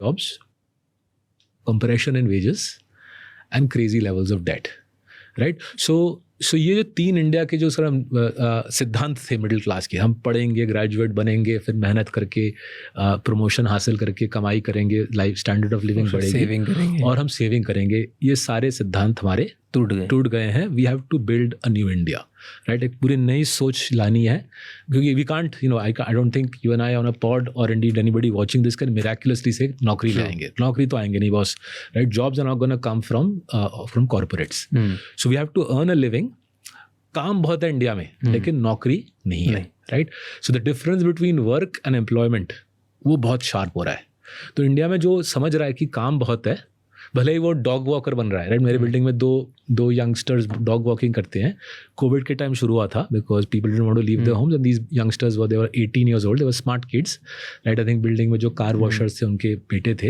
jobs, compression in wages, and crazy levels of debt, right? So ये जो 3 India के जो सिद्धांत थे मिडिल क्लास के, हम पढ़ेंगे, ग्रेजुएट बनेंगे, फिर मेहनत करके प्रमोशन हासिल करके कमाई करेंगे, लाइफ स्टैंडर्ड ऑफ लिविंग बढ़ेगी और हम सेविंग करेंगे, ये सारे सिद्धांत हमारे टूट गए हैं. We have to build a new India, right? एक पूरी नई सोच लानी है, क्योंकि we can't, I don't think you and I on a pod or indeed anybody watching this can miraculously से नौकरी ले आएंगे. नौकरी तो आएंगे नहीं boss, right? Jobs are not gonna come from corporates. So we have to earn a living. काम बहुत है इंडिया में, लेकिन नौकरी नहीं है, right? So the difference between work and employment वो बहुत शार्प हो रहा है. तो इंडिया में जो समझ रहा है कि काम बहुत है, भले ही वो डॉग वॉकर बन रहा है, राइट? मेरे बिल्डिंग में दो यंगस्टर्स डॉग वॉकिंग करते हैं. कोविड के टाइम शुरू हुआ था because people didn't want to leave their homes and these youngsters were 18 years old, they were smart kids, right? I think building में जो कार वॉशर्स थे उनके बेटे थे,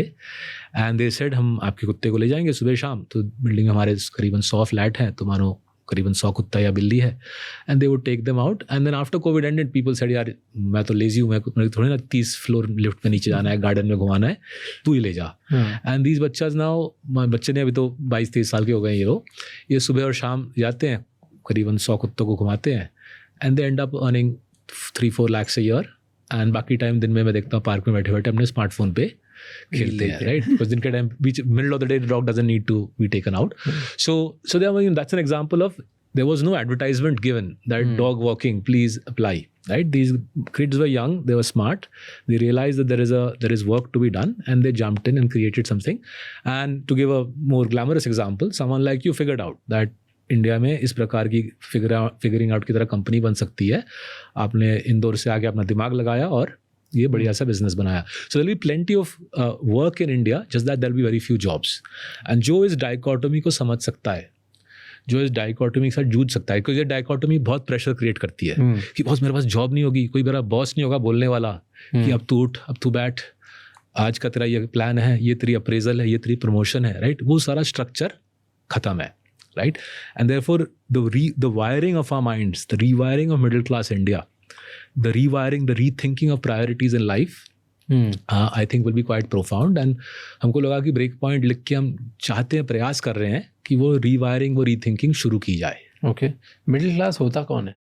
एंड दे सेड हम आपके कुत्ते को ले जाएंगे सुबह शाम. तो बिल्डिंग में हमारे करीबन 100 फ्लैट हैं, तो मानो करीबन 100 कुत्ता या बिल्ली है, and they would take them out. And then after Covid ended people said यार मैं तो लेजी हूँ, मैं थोड़ी ना 30 फ्लोर लिफ्ट में नीचे जाना है, गार्डन में घुमाना है, तू ही ले जा. एंड दीज बच्चाज नाउ, बच्चे ने अभी तो 22-23 साल के हो गए ये सुबह और शाम जाते हैं, करीबन 100 कुत्तों को घुमाते हैं, and they and up earning 3-4 lakhs a year. And बाकी टाइम दिन में मैं देखता हूँ पार्क में बैठे बैठे अपने स्मार्टफोन पे खेलते हैं, राइट? बिकॉज दिन के टाइम बीच middle of the day dog doesn't need to be taken out. So that's an example of there was no advertisement given that dog walking, please apply, right? These kids were young, they were smart, they realized that there is work to be done, and they jumped in and created something. And to give a more glamorous example, someone like you figured out that India में इस प्रकार की figuring out की तरह company बन सकती है. आपने इंदौर से आके अपना दिमाग लगाया और ये बढ़िया सा बिजनेस बनाया. So there will be plenty of work in India, just that there will be very few jobs. And जो इस डाइकोटोमी को समझ सकता है, जो इस डाइकोटोमी के साथ जूझ सकता है, क्योंकि ये डाइकोटोमी बहुत प्रेशर क्रिएट करती है कि बॉस मेरे पास जॉब नहीं होगी, कोई मेरा बॉस नहीं होगा बोलने वाला कि अब तू उठ, अब तू बैठ, आज का तेरा ये प्लान है, ये तेरी अप्रेजल है, ये तेरी प्रमोशन है, राइट? वो सारा स्ट्रक्चर खत्म है, right? And therefore the wiring of our minds, the rewiring of middle class India, the rethinking of priorities in life, I think will be quite profound. And हमको लगा कि ब्रेक पॉइंट लिख के हम चाहते हैं, प्रयास कर रहे हैं कि वो रीवायरिंग, वो रीथिंकिंग शुरू की जाए. ओके, मिडिल क्लास होता कौन है?